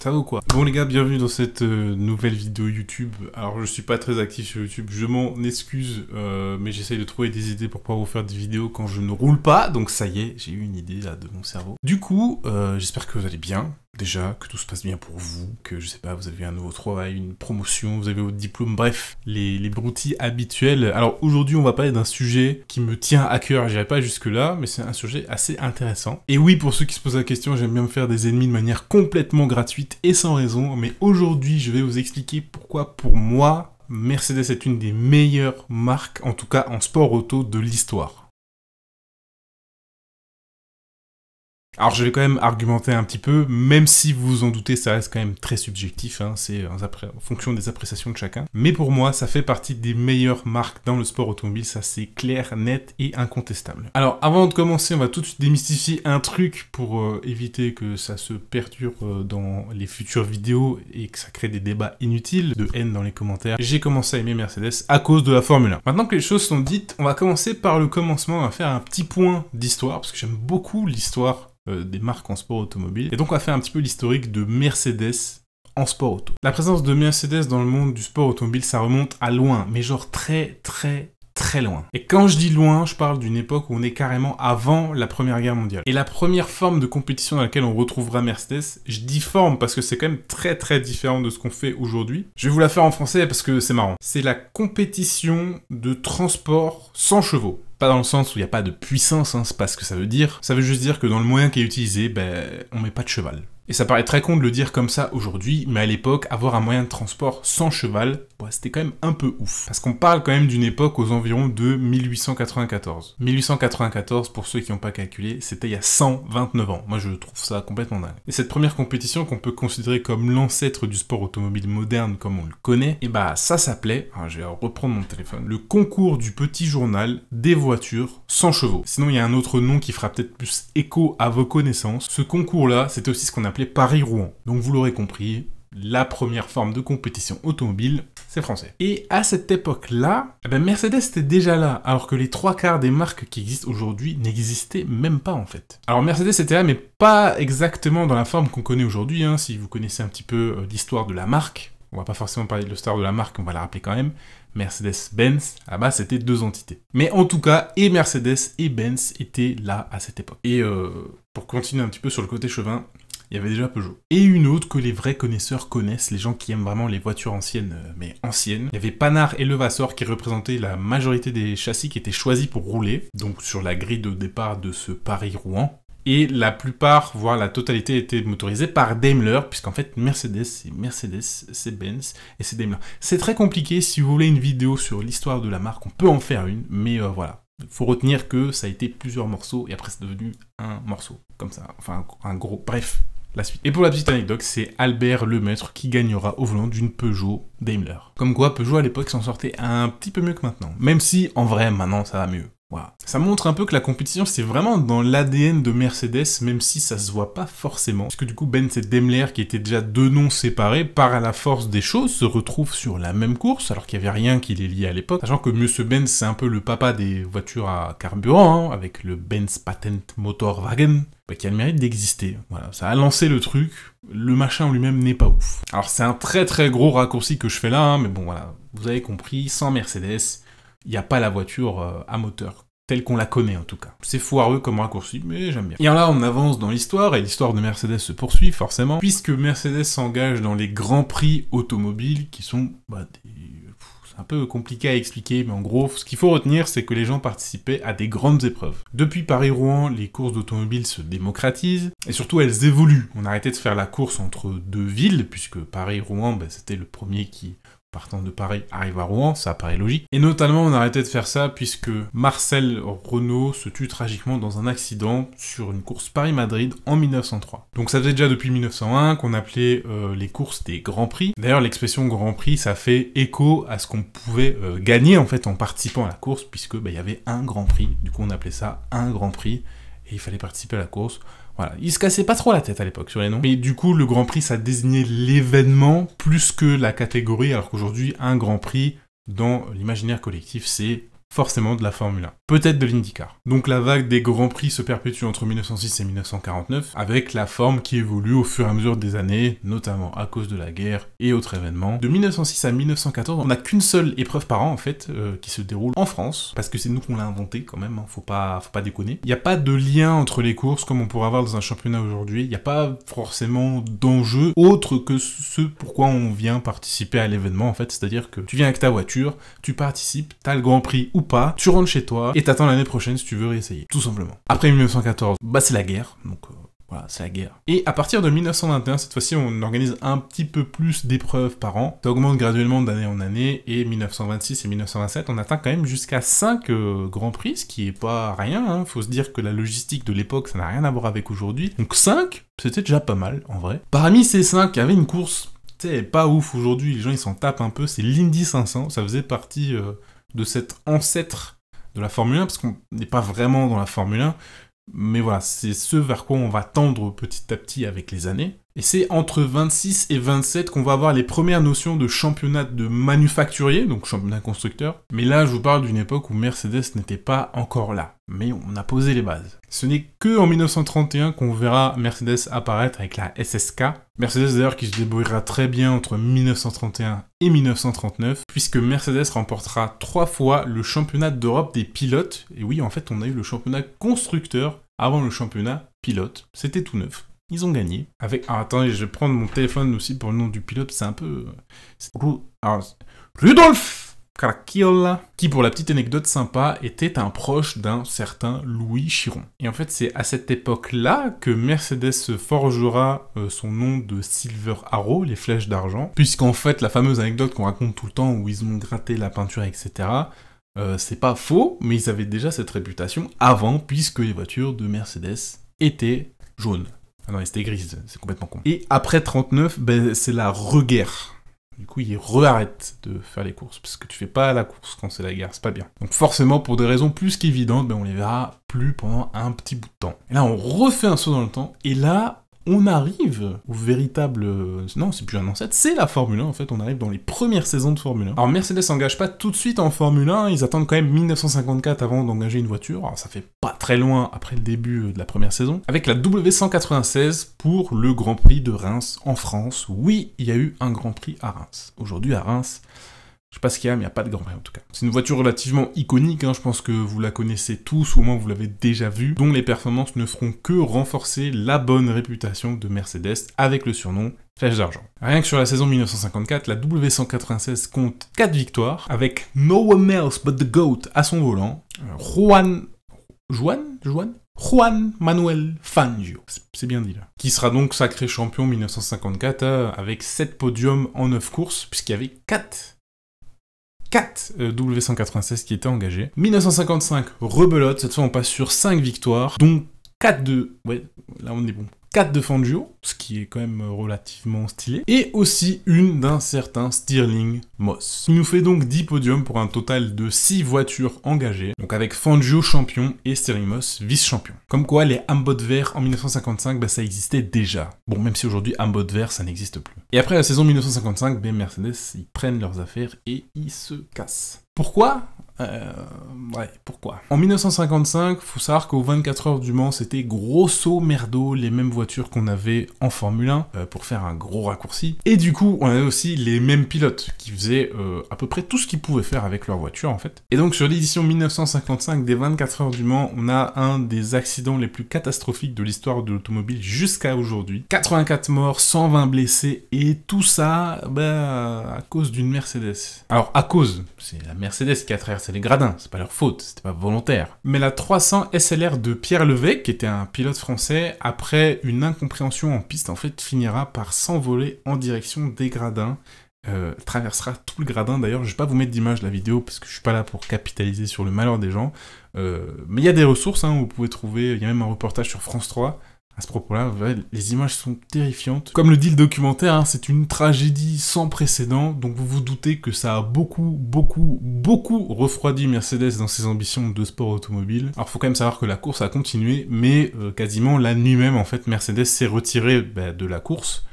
Ça va ou quoi? Bon les gars, bienvenue dans cette nouvelle vidéo YouTube. Alors je suis pas très actif sur YouTube, je m'en excuse, mais j'essaye de trouver des idées pour pouvoir vous faire des vidéos quand je ne roule pas. Donc ça y est, j'ai eu une idée là de mon cerveau. Du coup, j'espère que vous allez bien. Déjà, que tout se passe bien pour vous, que je sais pas, vous avez un nouveau travail, une promotion, vous avez votre diplôme, bref, les broutilles habituels. Alors aujourd'hui, on va parler d'un sujet qui me tient à cœur, j'irai pas jusque là, mais c'est un sujet assez intéressant. Et oui, pour ceux qui se posent la question, j'aime bien me faire des ennemis de manière complètement gratuite et sans raison, mais aujourd'hui, je vais vous expliquer pourquoi, pour moi, Mercedes est une des meilleures marques, en tout cas en sport auto, de l'histoire. Alors je vais quand même argumenter un petit peu, même si vous vous en doutez, ça reste quand même très subjectif, hein, c'est en fonction des appréciations de chacun. Mais pour moi, ça fait partie des meilleures marques dans le sport automobile, ça c'est clair, net et incontestable. Alors avant de commencer, on va tout de suite démystifier un truc pour éviter que ça se perdure dans les futures vidéos et que ça crée des débats inutiles, de haine dans les commentaires. J'ai commencé à aimer Mercedes à cause de la Formule 1. Maintenant que les choses sont dites, on va commencer par le commencement, on va faire un petit point d'histoire, parce que j'aime beaucoup l'histoire des marques en sport automobile. Et donc on va faire un petit peu l'historique de Mercedes en sport auto. La présence de Mercedes dans le monde du sport automobile, ça remonte à loin, mais genre très loin. Et quand je dis loin, je parle d'une époque où on est carrément avant la Première Guerre mondiale. Et la première forme de compétition dans laquelle on retrouvera Mercedes, je dis forme parce que c'est quand même très différent de ce qu'on fait aujourd'hui. Je vais vous la faire en français parce que c'est marrant. C'est la compétition de transport sans chevaux. Pas dans le sens où il n'y a pas de puissance, hein, c'est pas ce que ça veut dire. Ça veut juste dire que dans le moyen qui est utilisé, on met pas de cheval. Et ça paraît très con de le dire comme ça aujourd'hui, mais à l'époque, avoir un moyen de transport sans cheval, c'était quand même un peu ouf. Parce qu'on parle quand même d'une époque aux environs de 1894. 1894, pour ceux qui n'ont pas calculé, c'était il y a 129 ans. Moi, je trouve ça complètement dingue. Et cette première compétition qu'on peut considérer comme l'ancêtre du sport automobile moderne comme on le connaît, et ça s'appelait, je vais reprendre mon téléphone, le concours du petit journal des voitures sans chevaux. Sinon, il y a un autre nom qui fera peut-être plus écho à vos connaissances. Ce concours-là, c'était aussi ce qu'on appelait Paris-Rouen. Donc vous l'aurez compris, la première forme de compétition automobile, c'est français. Et à cette époque-là, Mercedes était déjà là, alors que les 3/4 des marques qui existent aujourd'hui n'existaient même pas en fait. Alors Mercedes était là, mais pas exactement dans la forme qu'on connaît aujourd'hui, hein, si vous connaissez un petit peu l'histoire de la marque. On va pas forcément parler de l'histoire de la marque, on va la rappeler quand même. Mercedes-Benz, là-bas c'était deux entités. Mais en tout cas, et Mercedes et Benz étaient là à cette époque. Et pour continuer un petit peu sur le côté chevin, il y avait déjà Peugeot. Et une autre que les vrais connaisseurs connaissent, les gens qui aiment vraiment les voitures anciennes, mais anciennes. Il y avait Panhard et Levasseur qui représentaient la majorité des châssis qui étaient choisis pour rouler, donc sur la grille de départ de ce Paris-Rouen. Et la plupart, voire la totalité, était motorisée par Daimler, puisqu'en fait Mercedes, c'est Benz et c'est Daimler. C'est très compliqué, si vous voulez une vidéo sur l'histoire de la marque, on peut en faire une, mais voilà. Il faut retenir que ça a été plusieurs morceaux, et après c'est devenu un morceau, comme ça, enfin un gros, bref. La suite. Et pour la petite anecdote, c'est Albert Lemaître qui gagnera au volant d'une Peugeot Daimler. Comme quoi, Peugeot à l'époque s'en sortait un petit peu mieux que maintenant. Même si, en vrai, maintenant, ça va mieux. Voilà. Ça montre un peu que la compétition, c'est vraiment dans l'ADN de Mercedes, même si ça se voit pas forcément. Parce que du coup, Benz et Daimler, qui étaient déjà deux noms séparés, par à la force des choses, se retrouvent sur la même course, alors qu'il n'y avait rien qui les liait à l'époque. Sachant que Monsieur Benz, c'est un peu le papa des voitures à carburant, hein, avec le Benz Patent Motorwagen, qui a le mérite d'exister. Voilà, ça a lancé le truc, le machin en lui-même n'est pas ouf. Alors c'est un très gros raccourci que je fais là, hein, mais bon voilà, vous avez compris, sans Mercedes, il n'y a pas la voiture à moteur, telle qu'on la connaît en tout cas. C'est foireux comme raccourci, mais j'aime bien. Et là, on avance dans l'histoire, et l'histoire de Mercedes se poursuit forcément, puisque Mercedes s'engage dans les grands prix automobiles, qui sont c'est un peu compliqué à expliquer, mais en gros, ce qu'il faut retenir, c'est que les gens participaient à des grandes épreuves. Depuis Paris-Rouen, les courses d'automobile se démocratisent, et surtout elles évoluent. On a arrêté de faire la course entre deux villes, puisque Paris-Rouen, c'était le premier qui, partant de Paris, arrive à Rouen, ça paraît logique. Et notamment, on a arrêté de faire ça puisque Marcel Renault se tue tragiquement dans un accident sur une course Paris-Madrid en 1903. Donc ça faisait déjà depuis 1901 qu'on appelait les courses des Grands Prix. D'ailleurs, l'expression Grand Prix, ça fait écho à ce qu'on pouvait gagner en fait en participant à la course, puisque il y avait un Grand Prix. Du coup, on appelait ça un Grand Prix, et il fallait participer à la course. Voilà, il se cassait pas trop la tête à l'époque sur les noms. Mais du coup, le Grand Prix, ça désignait l'événement plus que la catégorie, alors qu'aujourd'hui, un Grand Prix, dans l'imaginaire collectif, c'est forcément de la Formule 1. peut-être de l'IndyCar. Donc la vague des Grands Prix se perpétue entre 1906 et 1949, avec la forme qui évolue au fur et à mesure des années, notamment à cause de la guerre et autres événements. De 1906 à 1914, on n'a qu'une seule épreuve par an, en fait, qui se déroule en France, parce que c'est nous qu'on l'a inventé quand même, hein, faut pas déconner. Il n'y a pas de lien entre les courses comme on pourrait avoir dans un championnat aujourd'hui, il n'y a pas forcément d'enjeu autre que ce pourquoi on vient participer à l'événement, en fait, c'est-à-dire que tu viens avec ta voiture, tu participes, t'as le Grand Prix ou pas, tu rentres chez toi, et t'attends l'année prochaine si tu veux réessayer, tout simplement. Après 1914, bah c'est la guerre, donc... Voilà, c'est la guerre. Et à partir de 1921, cette fois-ci, on organise un petit peu plus d'épreuves par an. Ça augmente graduellement d'année en année, et 1926 et 1927, on atteint quand même jusqu'à 5 Grands Prix, ce qui est pas rien, hein. Faut se dire que la logistique de l'époque, ça n'a rien à voir avec aujourd'hui. Donc 5, c'était déjà pas mal, en vrai. Parmi ces 5, il y avait une course, tu sais, pas ouf aujourd'hui, les gens ils s'en tapent un peu, c'est l'Indy 500, ça faisait partie de cet ancêtre de la Formule 1, parce qu'on n'est pas vraiment dans la Formule 1, mais voilà, c'est ce vers quoi on va tendre petit à petit avec les années. Et c'est entre 26 et 27 qu'on va avoir les premières notions de championnat de manufacturier, donc championnat constructeur. Mais là, je vous parle d'une époque où Mercedes n'était pas encore là. Mais on a posé les bases. Ce n'est que en 1931 qu'on verra Mercedes apparaître avec la SSK. Mercedes d'ailleurs qui se débrouillera très bien entre 1931 et 1939, puisque Mercedes remportera 3 fois le championnat d'Europe des pilotes. Et oui, en fait, on a eu le championnat constructeur avant le championnat pilote. C'était tout neuf. Ils ont gagné. Avec... Alors attendez, je vais prendre mon téléphone aussi pour le nom du pilote, c'est un peu... Rudolf Caracciola, qui pour la petite anecdote sympa, était un proche d'un certain Louis Chiron. Et en fait, c'est à cette époque-là que Mercedes forgera son nom de Silver Arrow, les flèches d'argent, puisqu'en fait, la fameuse anecdote qu'on raconte tout le temps où ils ont gratté la peinture, etc., c'est pas faux, mais ils avaient déjà cette réputation avant, puisque les voitures de Mercedes étaient jaunes. Ah non, c'était grise, c'est complètement con. Et après 39, ben, c'est la re-guerre. Du coup, ils re-arrêtent de faire les courses, parce que tu fais pas la course quand c'est la guerre, c'est pas bien. Donc forcément, pour des raisons plus qu'évidentes, ben, on les verra plus pendant un petit bout de temps. Et là, on refait un saut dans le temps, et là, on arrive au véritable... Non, c'est plus un ancêtre, c'est la Formule 1, en fait, on arrive dans les premières saisons de Formule 1. Alors Mercedes s'engage pas tout de suite en Formule 1, ils attendent quand même 1954 avant d'engager une voiture, alors ça fait pas très loin après le début de la première saison, avec la W196 pour le Grand Prix de Reims en France. Oui, il y a eu un Grand Prix à Reims. Aujourd'hui, à Reims... Je sais pas ce qu'il y a, mais il n'y a pas de Grand Prix en tout cas. C'est une voiture relativement iconique, hein, je pense que vous la connaissez tous, ou au moins vous l'avez déjà vue, dont les performances ne feront que renforcer la bonne réputation de Mercedes avec le surnom Flèche d'argent. Rien que sur la saison 1954, la W196 compte 4 victoires, avec no one else but the GOAT à son volant, Juan Manuel Fangio, c'est bien dit là, qui sera donc sacré champion 1954 avec 7 podiums en 9 courses, puisqu'il y avait 4 W196 qui étaient engagés. 1955, rebelote, cette fois on passe sur 5 victoires, dont 4 de... Ouais, là on est bon. 4 de Fangio, ce qui est quand même relativement stylé, et aussi une d'un certain Stirling Moss. Il nous fait donc 10 podiums pour un total de 6 voitures engagées, donc avec Fangio champion et Stirling Moss vice-champion. Comme quoi, les Ambot verts en 1955, bah, ça existait déjà. Bon, même si aujourd'hui, Ambot vert, ça n'existe plus. Et après la saison 1955, ben, Mercedes, ils prennent leurs affaires et ils se cassent. Pourquoi ? Pourquoi ? En 1955, faut savoir qu'aux 24 heures du Mans, c'était grosso merdo les mêmes voitures qu'on avait en Formule 1, pour faire un gros raccourci. Et du coup, on avait aussi les mêmes pilotes, qui faisaient à peu près tout ce qu'ils pouvaient faire avec leur voiture, en fait. Et donc, sur l'édition 1955 des 24 heures du Mans, on a un des accidents les plus catastrophiques de l'histoire de l'automobile jusqu'à aujourd'hui. 84 morts, 120 blessés, et tout ça, à cause d'une Mercedes. Alors, à cause, c'est la Mercedes qui a traversé les gradins, c'est pas leur faute, c'était pas volontaire. Mais la 300 SLR de Pierre Levesque, qui était un pilote français, après une incompréhension en piste, en fait, finira par s'envoler en direction des gradins, traversera tout le gradin. D'ailleurs, je vais pas vous mettre d'image de la vidéo, parce que je suis pas là pour capitaliser sur le malheur des gens, mais il y a des ressources, hein, où vous pouvez trouver, il y a même un reportage sur France 3, à ce propos-là, les images sont terrifiantes. Comme le dit le documentaire, hein, c'est une tragédie sans précédent, donc vous vous doutez que ça a beaucoup refroidi Mercedes dans ses ambitions de sport automobile. Alors faut quand même savoir que la course a continué, mais quasiment la nuit même, en fait, Mercedes s'est retiré de la course,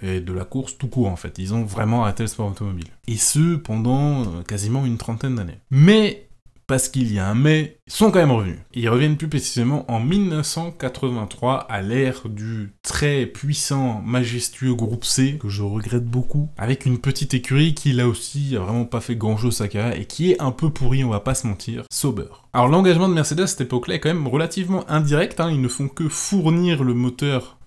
et de la course tout court, en fait. Ils ont vraiment arrêté le sport automobile. Et ce, pendant quasiment une trentaine d'années. Mais parce qu'il y a un mais, ils sont quand même revenus. Et ils reviennent plus précisément en 1983, à l'ère du très puissant, majestueux groupe C, que je regrette beaucoup, avec une petite écurie qui, là aussi, a vraiment pas fait grand-chose à sa carrière, et qui est un peu pourri, on va pas se mentir, Sauber. Alors l'engagement de Mercedes à cette époque-là est quand même relativement indirect, hein, ils ne font que fournir le moteur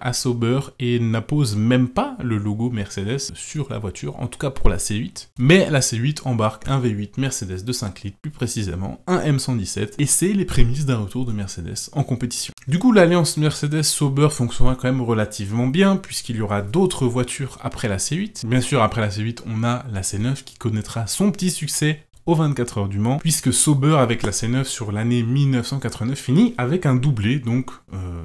à Sauber et n'apposent même pas le logo Mercedes sur la voiture, en tout cas pour la C8. Mais la C8 embarque un V8 Mercedes de 5 litres, plus précisément un M117, et c'est les prémices d'un retour de Mercedes en compétition. Du coup, l'alliance Mercedes-Sauber fonctionnera quand même relativement bien, puisqu'il y aura d'autres voitures après la C8. Bien sûr, après la C8, on a la C9 qui connaîtra son petit succès aux 24 heures du Mans, puisque Sauber avec la C9 sur l'année 1989 finit avec un doublé, donc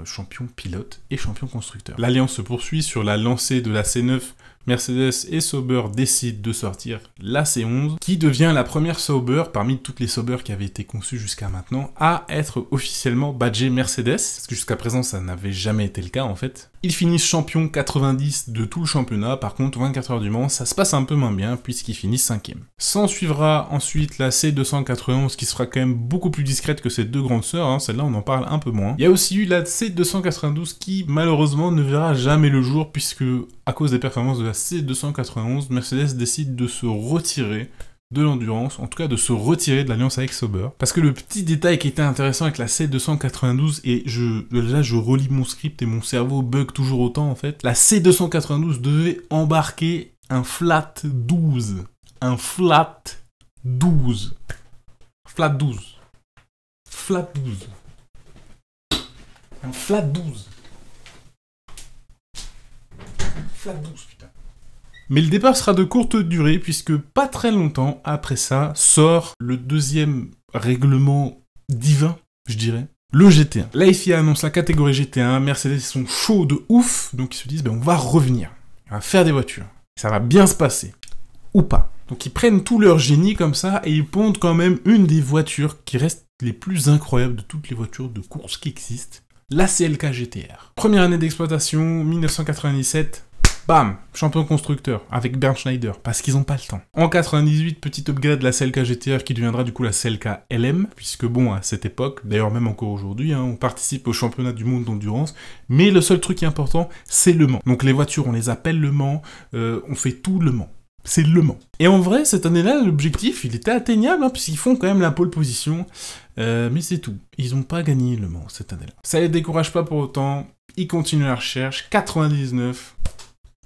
champion pilote et champion constructeur. L'alliance se poursuit sur la lancée de la C9. Mercedes et Sauber décident de sortir la C11, qui devient la première Sauber, parmi toutes les Sauber qui avaient été conçues jusqu'à maintenant, à être officiellement badgée Mercedes, parce que jusqu'à présent ça n'avait jamais été le cas en fait. Ils finissent champion 90 de tout le championnat, par contre 24 heures du Mans, ça se passe un peu moins bien, puisqu'ils finissent 5ème. S'en suivra ensuite la C291, qui sera quand même beaucoup plus discrète que ses deux grandes sœurs, hein. Celle-là on en parle un peu moins. Il y a aussi eu la C292 qui malheureusement ne verra jamais le jour, puisque à cause des performances de la C291, Mercedes décide de se retirer de l'endurance, en tout cas de se retirer de l'alliance avec Sauber. Parce que le petit détail qui était intéressant avec la C292, et là je relis mon script et mon cerveau bug toujours autant en fait, la C292 devait embarquer un flat 12. Un flat 12. Flat 12. Flat 12. Un flat 12. Flat 12, putain. Mais le départ sera de courte durée, puisque pas très longtemps après ça, sort le deuxième règlement divin, je dirais, le GT1. La FIA annonce la catégorie GT1, Mercedes sont chauds de ouf, donc ils se disent, on va revenir, on va faire des voitures, ça va bien se passer, ou pas. Donc ils prennent tout leur génie comme ça, et ils pondent quand même une des voitures qui reste les plus incroyables de toutes les voitures de course qui existent, la CLK GTR. Première année d'exploitation, 1997, bam, champion constructeur, avec Bernd Schneider, parce qu'ils n'ont pas le temps. En 98, petit upgrade de la CLK GTR qui deviendra du coup la CLK LM, puisque bon, à cette époque, d'ailleurs même encore aujourd'hui, hein, on participe au championnat du monde d'endurance, mais le seul truc qui est important, c'est Le Mans. Donc les voitures, on les appelle Le Mans, on fait tout Le Mans. C'est Le Mans. Et en vrai, cette année-là, l'objectif, il était atteignable, hein, puisqu'ils font quand même la pole position, mais c'est tout. Ils n'ont pas gagné Le Mans cette année-là. Ça les décourage pas pour autant, ils continuent la recherche, 99...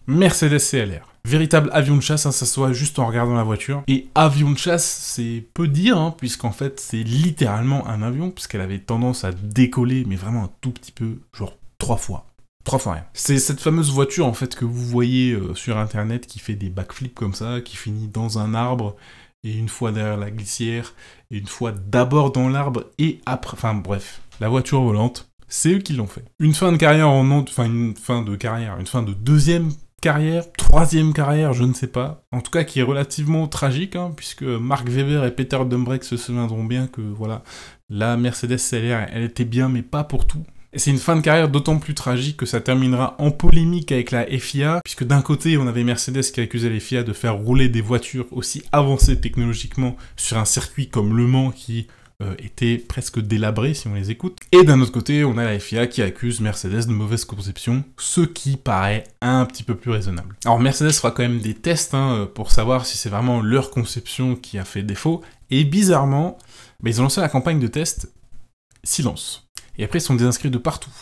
Mercedes CLR. Véritable avion de chasse, hein, ça se voit juste en regardant la voiture. Et avion de chasse, c'est peu dire, hein, puisqu'en fait, c'est littéralement un avion, puisqu'elle avait tendance à décoller, mais vraiment un tout petit peu, genre 3 fois. 3 fois rien. C'est cette fameuse voiture, en fait, que vous voyez sur Internet, qui fait des backflips comme ça, qui finit dans un arbre, et une fois derrière la glissière, et une fois d'abord dans l'arbre, et après... Enfin, bref, la voiture volante, c'est eux qui l'ont fait. Une fin de carrière une fin de deuxième carrière, troisième carrière, je ne sais pas. En tout cas, qui est relativement tragique, hein, puisque Mark Webber et Peter Dumbreck se souviendront bien que, voilà, la Mercedes CLR, elle était bien, mais pas pour tout. Et c'est une fin de carrière d'autant plus tragique que ça terminera en polémique avec la FIA, puisque d'un côté, on avait Mercedes qui accusait la FIA de faire rouler des voitures aussi avancées technologiquement sur un circuit comme Le Mans qui... étaient presque délabrés si on les écoute. Et d'un autre côté, on a la FIA qui accuse Mercedes de mauvaise conception, ce qui paraît un petit peu plus raisonnable. Alors Mercedes fera quand même des tests pour savoir si c'est vraiment leur conception qui a fait défaut, et bizarrement, ils ont lancé la campagne de test silence. Et après ils sont désinscrits de partout.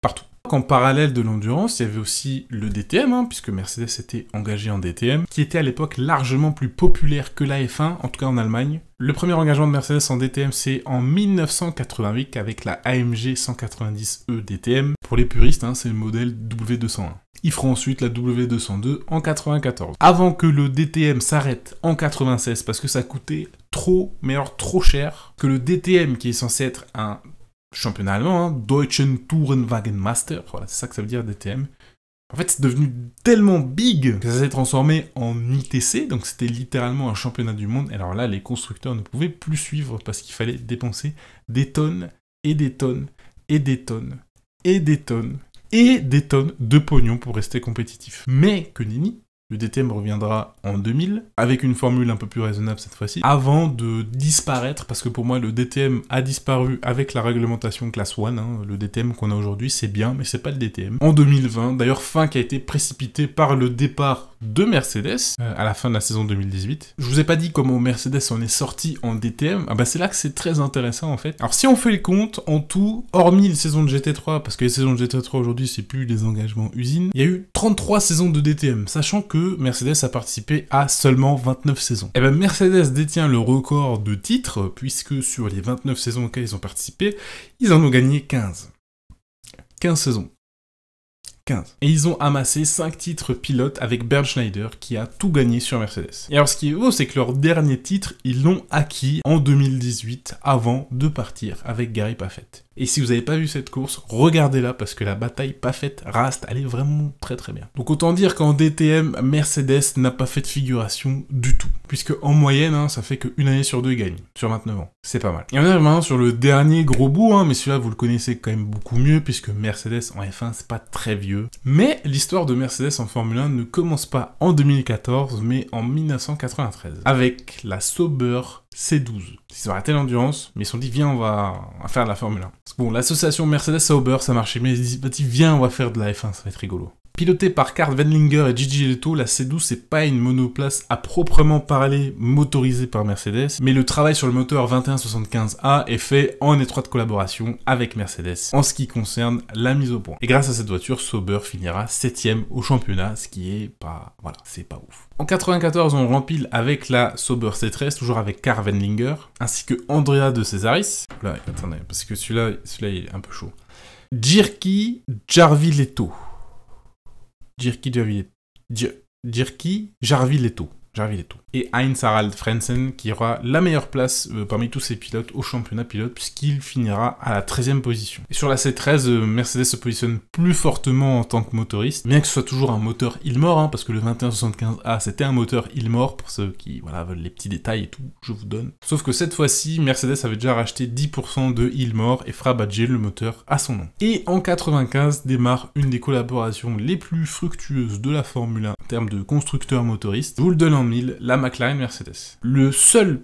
Partout. En parallèle de l'endurance, il y avait aussi le DTM, puisque Mercedes était engagé en DTM, qui était à l'époque largement plus populaire que la F1, en tout cas en Allemagne. Le premier engagement de Mercedes en DTM, c'est en 1988, avec la AMG 190E DTM. Pour les puristes, c'est le modèle W201. Ils feront ensuite la W202 en 94. Avant que le DTM s'arrête en 96, parce que ça coûtait trop, mais alors trop cher, que le DTM, qui est censé être un championnat allemand, Deutschen Tourenwagenmaster, voilà, c'est ça que ça veut dire DTM. En fait, c'est devenu tellement big que ça s'est transformé en ITC, donc c'était littéralement un championnat du monde. Et alors là, les constructeurs ne pouvaient plus suivre parce qu'il fallait dépenser des tonnes et des tonnes et des tonnes et des tonnes et des tonnes de pognon pour rester compétitif. Mais que nenni, Le DTM reviendra en 2000, avec une formule un peu plus raisonnable cette fois-ci, avant de disparaître, parce que pour moi, le DTM a disparu avec la réglementation Class 1, hein. Le DTM qu'on a aujourd'hui, c'est bien, mais c'est pas le DTM. En 2020, d'ailleurs, fin qui a été précipitée par le départ de Mercedes, à la fin de la saison 2018. Je vous ai pas dit comment Mercedes en est sorti en DTM, ah bah c'est là que c'est très intéressant en fait. Alors si on fait le compte, en tout, hormis les saisons de GT3, parce que les saisons de GT3 aujourd'hui c'est plus des engagements usines, il y a eu 33 saisons de DTM, sachant que Mercedes a participé à seulement 29 saisons. Et ben Mercedes détient le record de titres, puisque sur les 29 saisons auxquelles ils ont participé, ils en ont gagné 15. 15 saisons. 15. Et ils ont amassé 5 titres pilotes avec Bernd Schneider qui a tout gagné sur Mercedes. Et alors ce qui est beau, c'est que leur dernier titre, ils l'ont acquis en 2018 avant de partir avec Gary Paffett. Et si vous n'avez pas vu cette course, regardez-la parce que la bataille Paffett-Rast, elle est vraiment très très bien. Donc autant dire qu'en DTM, Mercedes n'a pas fait de figuration du tout. Puisque en moyenne, hein, ça fait qu'une année sur deux ils gagnent, sur 29 ans. C'est pas mal. Et on arrive maintenant sur le dernier gros bout, hein, mais celui-là vous le connaissez quand même beaucoup mieux, puisque Mercedes en F1 c'est pas très vieux. Mais l'histoire de Mercedes en Formule 1 ne commence pas en 2014, mais en 1993, avec la Sauber C12. Ils ont arrêté l'endurance, mais ils se sont dit, viens, on va faire de la Formule 1. Parce que bon, l'association Mercedes-Sauber, ça marchait, mais ils se sont dit, viens, on va faire de la F1, ça va être rigolo. Pilotée par Karl Wendlinger et Gigi Leto, la C12 c'est pas une monoplace à proprement parler motorisée par Mercedes, mais le travail sur le moteur 2175A est fait en étroite collaboration avec Mercedes en ce qui concerne la mise au point. Et grâce à cette voiture, Sauber finira 7ème au championnat, ce qui est pas... voilà, c'est pas ouf. En 94, on rempile avec la Sauber C13, toujours avec Karl Wendlinger, ainsi que Andrea de Cesaris. Là, attendez, parce que celui-là il est un peu chaud. Jirki Jarviletto. Jirki Jarviletto. Et Heinz Harald Frentzen qui aura la meilleure place parmi tous ces pilotes au championnat pilote puisqu'il finira à la 13e position. Et sur la C13, Mercedes se positionne plus fortement en tant que motoriste, bien que ce soit toujours un moteur Ilmor, hein, parce que le 2175A c'était un moteur Ilmor, pour ceux qui veulent les petits détails et tout, je vous donne. Sauf que cette fois-ci, Mercedes avait déjà racheté 10% de Ilmor et fera badger le moteur à son nom. Et en 95 démarre une des collaborations les plus fructueuses de la Formule 1 en termes de constructeurs motoristes. Je vous le donne en mille, la McLaren Mercedes. Le seul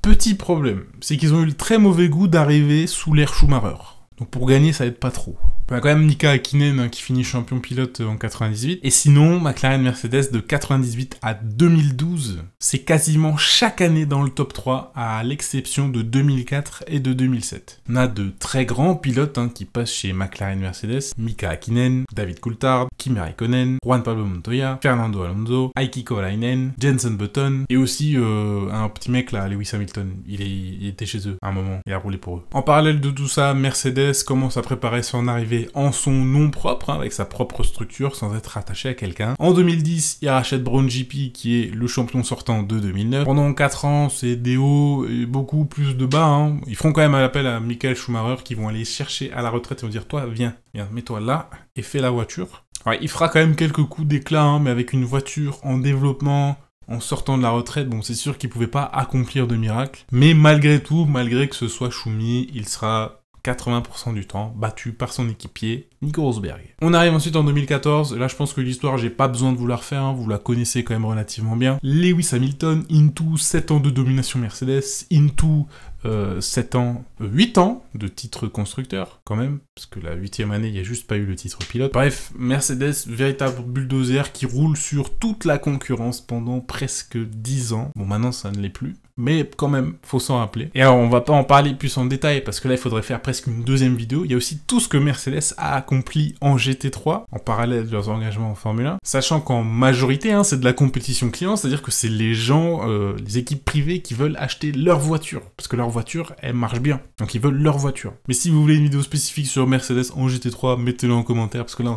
petit problème, c'est qu'ils ont eu le très mauvais goût d'arriver sous l'ère Schumacher. Donc pour gagner, ça aide pas trop. On a quand même Mika Häkkinen hein, qui finit champion pilote en 98. Et sinon, McLaren Mercedes de 98 à 2012, c'est quasiment chaque année dans le top 3, à l'exception de 2004 et de 2007. On a de très grands pilotes hein, qui passent chez McLaren Mercedes. Mika Häkkinen, David Coulthard, Kimi Räikkönen, Juan Pablo Montoya, Fernando Alonso, Heikki Kovalainen, Jenson Button, et aussi un petit mec là, Lewis Hamilton. Il était chez eux à un moment, il a roulé pour eux. En parallèle de tout ça, Mercedes commence à préparer son arrivée en son nom propre, hein, avec sa propre structure, sans être attaché à quelqu'un. En 2010, il rachète Brown GP, qui est le champion sortant de 2009. Pendant 4 ans, c'est des hauts et beaucoup plus de bas. Hein. Ils feront quand même un appel à Michael Schumacher, qui vont aller chercher à la retraite et vont dire, toi, viens, mets-toi là, et fais la voiture. Ouais, il fera quand même quelques coups d'éclat, hein, mais avec une voiture en développement, en sortant de la retraite, bon, c'est sûr qu'il pouvait pas accomplir de miracle. Mais malgré tout, malgré que ce soit Schumi, il sera 80% du temps battu par son équipier Nico Rosberg. On arrive ensuite en 2014, là je pense que l'histoire j'ai pas besoin de vous la refaire, hein, vous la connaissez quand même relativement bien. Lewis Hamilton, into 7 ans de domination Mercedes, into 8 ans de titre constructeur, quand même, parce que la 8e année, il n'y a juste pas eu le titre pilote. Bref, Mercedes, véritable bulldozer qui roule sur toute la concurrence pendant presque 10 ans. Bon, maintenant, ça ne l'est plus, mais quand même, faut s'en rappeler. Et alors, on va pas en parler plus en détail, parce que là, il faudrait faire presque une deuxième vidéo. Il y a aussi tout ce que Mercedes a accompli en GT3, en parallèle de leurs engagements en Formule 1, sachant qu'en majorité, hein, c'est de la compétition client, c'est-à-dire que c'est les gens, les équipes privées qui veulent acheter leur voiture, parce que leur voiture, elle marche bien. Donc ils veulent leur voiture. Mais si vous voulez une vidéo spécifique sur Mercedes en GT3, mettez-le en commentaire, parce que là,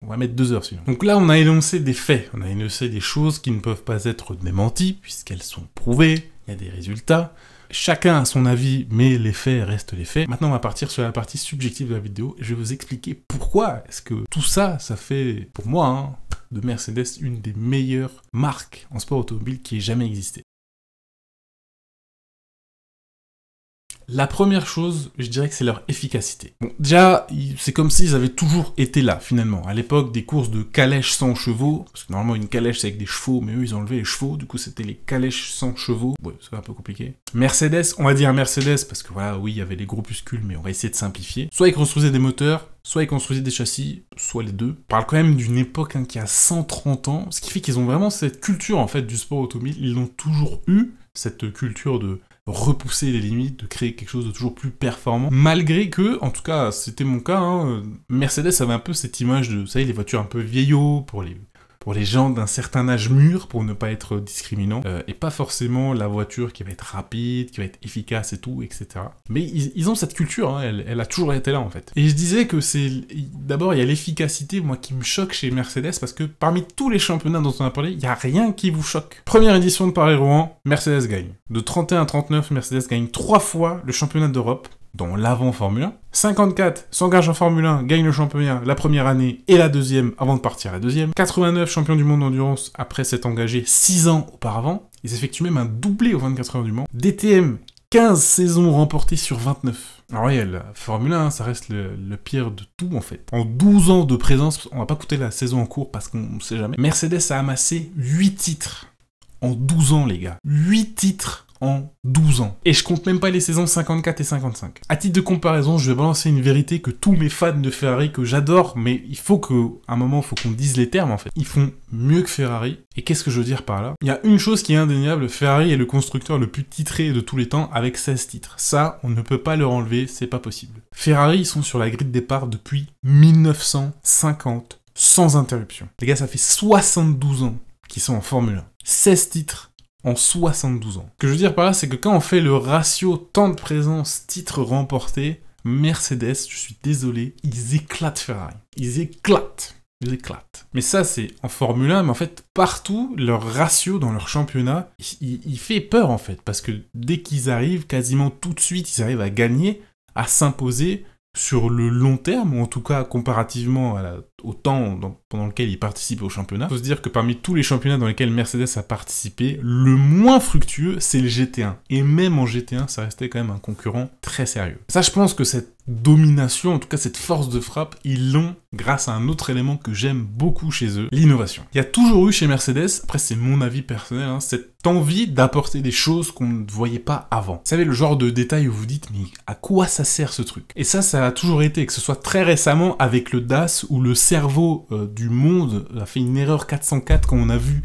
on va mettre 2 heures sinon. Donc là, on a énoncé des faits, on a énoncé des choses qui ne peuvent pas être démenties, puisqu'elles sont prouvées, il y a des résultats. Chacun a son avis, mais les faits restent les faits. Maintenant, on va partir sur la partie subjective de la vidéo, et je vais vous expliquer pourquoi est-ce que tout ça, ça fait, pour moi, hein, de Mercedes une des meilleures marques en sport automobile qui ait jamais existé. La première chose, je dirais que c'est leur efficacité. Bon, déjà, c'est comme s'ils avaient toujours été là, finalement. À l'époque, des courses de calèches sans chevaux, parce que normalement, une calèche, c'est avec des chevaux, mais eux, ils ont enlevé les chevaux, du coup, c'était les calèches sans chevaux. Ouais, c'est un peu compliqué. Mercedes, on va dire Mercedes, parce que voilà, oui, il y avait les groupuscules, mais on va essayer de simplifier. Soit ils construisaient des moteurs, soit ils construisaient des châssis, soit les deux. On parle quand même d'une époque qui a 130 ans, ce qui fait qu'ils ont vraiment cette culture, en fait, du sport automobile. Ils l'ont toujours eu, cette culture de repousser les limites, de créer quelque chose de toujours plus performant, malgré que, en tout cas, c'était mon cas, hein, Mercedes avait un peu cette image de, vous savez, les voitures un peu vieillots, pour les gens d'un certain âge mûr, pour ne pas être discriminant, et pas forcément la voiture qui va être rapide, qui va être efficace et tout, etc. Mais ils ont cette culture, hein, elle a toujours été là, en fait. Et je disais que d'abord, il y a l'efficacité, moi, qui me choque chez Mercedes, parce que parmi tous les championnats dont on a parlé, il n'y a rien qui vous choque. Première édition de Paris-Rouen, Mercedes gagne. De 31 à 39, Mercedes gagne 3 fois le championnat d'Europe, dont l'avant Formule 1. 54 s'engage en Formule 1, gagne le championnat la première année et la deuxième avant de partir la deuxième. 89 champion du monde d'endurance après s'être engagé 6 ans auparavant. Ils effectuent même un doublé aux 24 heures du Mans. DTM, 15 saisons remportées sur 29. Alors oui, la Formule 1, ça reste le pire de tout en fait. En 12 ans de présence, on va pas coûter la saison en cours parce qu'on ne sait jamais. Mercedes a amassé 8 titres en 12 ans les gars. 8 titres en 12 ans. Et je compte même pas les saisons 54 et 55. À titre de comparaison, je vais balancer une vérité que tous mes fans de Ferrari, que j'adore, mais il faut qu'à un moment, il faut qu'on dise les termes en fait. Ils font mieux que Ferrari. Et qu'est-ce que je veux dire par là? Il y a une chose qui est indéniable, Ferrari est le constructeur le plus titré de tous les temps avec 16 titres. Ça, on ne peut pas leur enlever, c'est pas possible. Ferrari, ils sont sur la grille de départ depuis 1950, sans interruption. Les gars, ça fait 72 ans qu'ils sont en Formule 1. 16 titres en 72 ans. Ce que je veux dire par là, c'est que quand on fait le ratio temps de présence, titres remportés, Mercedes, je suis désolé, ils éclatent Ferrari. Ils éclatent. Mais ça, c'est en Formule 1, mais en fait, partout, leur ratio dans leur championnat, il fait peur, en fait, parce que dès qu'ils arrivent, quasiment tout de suite, ils arrivent à gagner, à s'imposer sur le long terme, ou en tout cas comparativement au temps pendant lequel ils participent au championnat. Il faut se dire que parmi tous les championnats dans lesquels Mercedes a participé, le moins fructueux, c'est le GT1. Et même en GT1, ça restait quand même un concurrent très sérieux. Ça, je pense que cette domination, en tout cas cette force de frappe, ils l'ont grâce à un autre élément que j'aime beaucoup chez eux, l'innovation. Il y a toujours eu chez Mercedes, après c'est mon avis personnel, hein, cette envie d'apporter des choses qu'on ne voyait pas avant. Vous savez, le genre de détail où vous dites, mais à quoi ça sert ce truc? Et ça a toujours été, que ce soit très récemment avec le DAS, où le cerveau du monde a fait une erreur 404 quand on a vu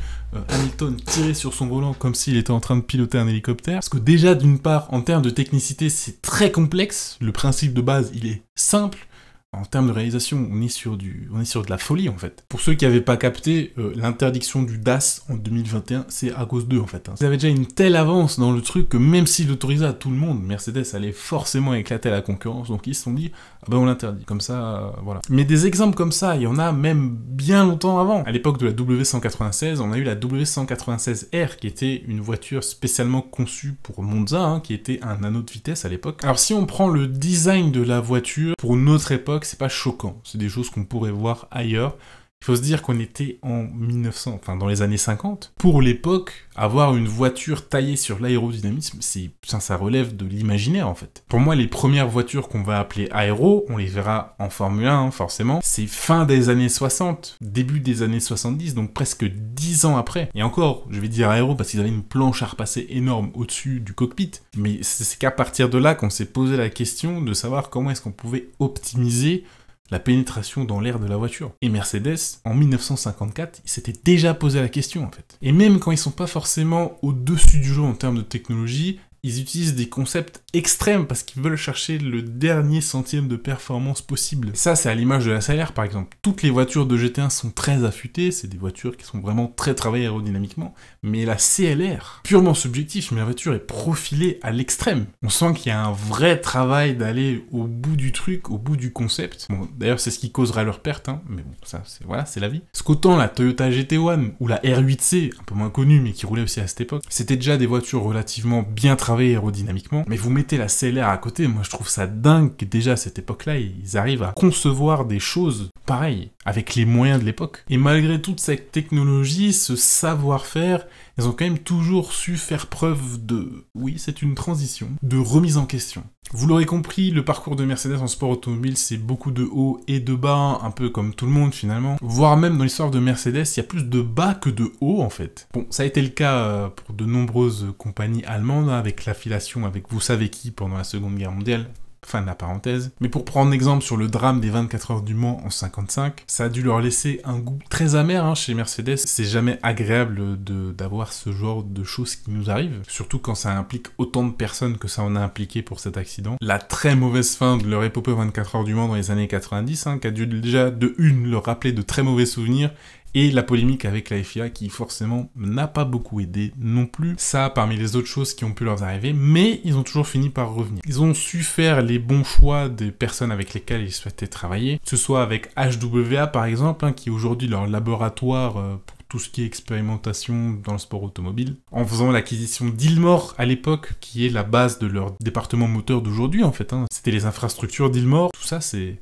Hamilton tirer sur son volant comme s'il était en train de piloter un hélicoptère. Parce que déjà, d'une part, en termes de technicité, c'est très complexe. Le principe de base, il est simple. En termes de réalisation, on est sur de la folie, en fait. Pour ceux qui n'avaient pas capté, l'interdiction du DAS en 2021, c'est à cause d'eux, en fait. Hein. Ils avaient déjà une telle avance dans le truc que même s'ils l'autorisaient à tout le monde, Mercedes allait forcément éclater la concurrence. Donc ils se sont dit, ah ben on l'interdit. Comme ça, voilà. Mais des exemples comme ça, il y en a même bien longtemps avant. À l'époque de la W196, on a eu la W196R, qui était une voiture spécialement conçue pour Monza, hein, qui était un anneau de vitesse à l'époque. Alors si on prend le design de la voiture, pour notre époque, c'est pas choquant. C'est des choses qu'on pourrait voir ailleurs. Il faut se dire qu'on était en 1900, enfin dans les années 50. Pour l'époque, avoir une voiture taillée sur l'aérodynamisme, ça relève de l'imaginaire en fait. Pour moi, les premières voitures qu'on va appeler aéro, on les verra en Formule 1 forcément, c'est fin des années 60, début des années 70, donc presque 10 ans après. Et encore, je vais dire aéro parce qu'ils avaient une planche à repasser énorme au-dessus du cockpit, mais c'est qu'à partir de là qu'on s'est posé la question de savoir comment est-ce qu'on pouvait optimiser la pénétration dans l'air de la voiture. Et Mercedes, en 1954, ils s'étaient déjà posé la question, en fait. Et même quand ils sont pas forcément au-dessus du jeu en termes de technologie, ils utilisent des concepts extrêmes parce qu'ils veulent chercher le dernier centième de performance possible. Et ça, c'est à l'image de la CLR, par exemple. Toutes les voitures de GT1 sont très affûtées, c'est des voitures qui sont vraiment très travaillées aérodynamiquement, mais la CLR, purement subjectif, mais la voiture est profilée à l'extrême. On sent qu'il y a un vrai travail d'aller au bout du truc, au bout du concept. Bon, d'ailleurs, c'est ce qui causera leur perte, hein, mais bon, ça, c'est la vie. Parce qu'autant la Toyota GT1 ou la R8C, un peu moins connue, mais qui roulait aussi à cette époque, c'était déjà des voitures relativement bien travaillées, travailler aérodynamiquement, mais vous mettez la CLR à côté, moi je trouve ça dingue que déjà à cette époque-là, ils arrivent à concevoir des choses pareilles, avec les moyens de l'époque. Et malgré toute cette technologie, ce savoir-faire, ils ont quand même toujours su faire preuve de, oui, c'est une transition, de remise en question. Vous l'aurez compris, le parcours de Mercedes en sport automobile, c'est beaucoup de hauts et de bas, un peu comme tout le monde finalement. Voire même dans l'histoire de Mercedes, il y a plus de bas que de hauts en fait. Bon, ça a été le cas pour de nombreuses compagnies allemandes, avec l'affiliation avec vous savez qui pendant la Seconde Guerre mondiale. Fin de la parenthèse. Mais pour prendre exemple sur le drame des 24 heures du Mans en 55, ça a dû leur laisser un goût très amer chez Mercedes. C'est jamais agréable d'avoir ce genre de choses qui nous arrivent, surtout quand ça implique autant de personnes que ça en a impliqué pour cet accident. La très mauvaise fin de leur épopée 24 heures du Mans dans les années 90, qui a dû déjà de une leur rappeler de très mauvais souvenirs, et la polémique avec la FIA qui forcément n'a pas beaucoup aidé non plus. Ça parmi les autres choses qui ont pu leur arriver, mais ils ont toujours fini par revenir. Ils ont su faire les bons choix des personnes avec lesquelles ils souhaitaient travailler, que ce soit avec HWA par exemple, qui est aujourd'hui leur laboratoire pour tout ce qui est expérimentation dans le sport automobile, en faisant l'acquisition d'Ilmor à l'époque, qui est la base de leur département moteur d'aujourd'hui en fait. C'était les infrastructures d'Ilmor, tout ça c'est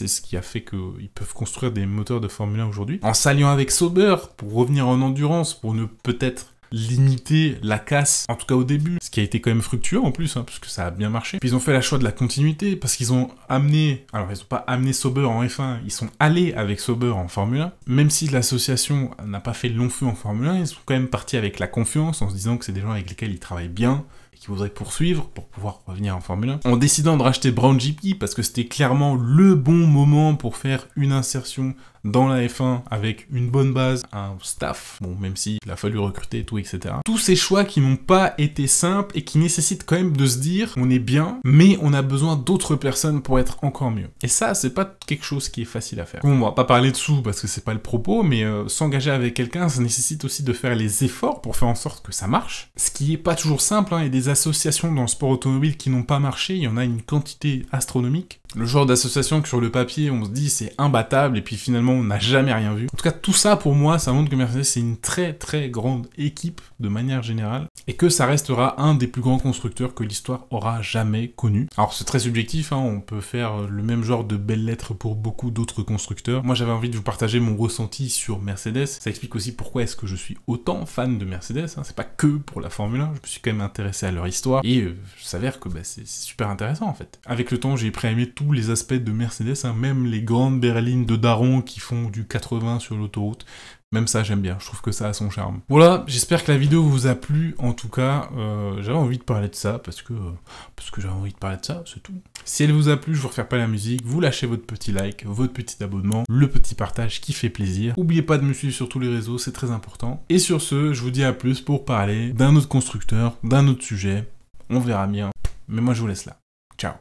ce qui a fait qu'ils peuvent construire des moteurs de Formule 1 aujourd'hui. En s'alliant avec Sauber pour revenir en endurance, pour ne peut-être limiter la casse, en tout cas au début, ce qui a été quand même fructueux en plus, parce que ça a bien marché. Puis ils ont fait la choix de la continuité, parce qu'ils ont amené, alors ils ont pas amené Sauber en F1, ils sont allés avec Sauber en Formule 1, même si l'association n'a pas fait long feu en Formule 1, ils sont quand même partis avec la confiance, en se disant que c'est des gens avec lesquels ils travaillent bien, et qu'ils voudraient poursuivre pour pouvoir revenir en Formule 1, en décidant de racheter Brown GP, parce que c'était clairement le bon moment pour faire une insertion dans la F1 avec une bonne base, un staff, bon même si il a fallu recruter et tout, etc. Tous ces choix qui n'ont pas été simples et qui nécessitent quand même de se dire on est bien, mais on a besoin d'autres personnes pour être encore mieux. Et ça, c'est pas quelque chose qui est facile à faire. Bon, on va pas parler de sous parce que c'est pas le propos, mais s'engager avec quelqu'un, ça nécessite aussi de faire les efforts pour faire en sorte que ça marche. Ce qui est pas toujours simple, et des associations dans le sport automobile qui n'ont pas marché, il y en a une quantité astronomique. Le genre d'association que sur le papier, on se dit c'est imbattable et puis finalement on n'a jamais rien vu. En tout cas, tout ça pour moi, ça montre que Mercedes c'est une très très grande équipe de manière générale et que ça restera un des plus grands constructeurs que l'histoire aura jamais connu. Alors c'est très subjectif, on peut faire le même genre de belles lettres pour beaucoup d'autres constructeurs. Moi j'avais envie de vous partager mon ressenti sur Mercedes. Ça explique aussi pourquoi est-ce que je suis autant fan de Mercedes. C'est pas que pour la Formule 1, je me suis quand même intéressé à leur histoire et il s'avère que c'est super intéressant en fait. Avec le temps, j'ai appris à aimer tous les aspects de Mercedes, même les grandes berlines de daron qui font du 80 sur l'autoroute. Même ça, j'aime bien. Je trouve que ça a son charme. Voilà, j'espère que la vidéo vous a plu. En tout cas, j'avais envie de parler de ça parce que j'avais envie de parler de ça, c'est tout. Si elle vous a plu, je vous refais pas la musique. Vous lâchez votre petit like, votre petit abonnement, le petit partage qui fait plaisir. N'oubliez pas de me suivre sur tous les réseaux, c'est très important. Et sur ce, je vous dis à plus pour parler d'un autre constructeur, d'un autre sujet. On verra bien. Mais moi, je vous laisse là. Ciao.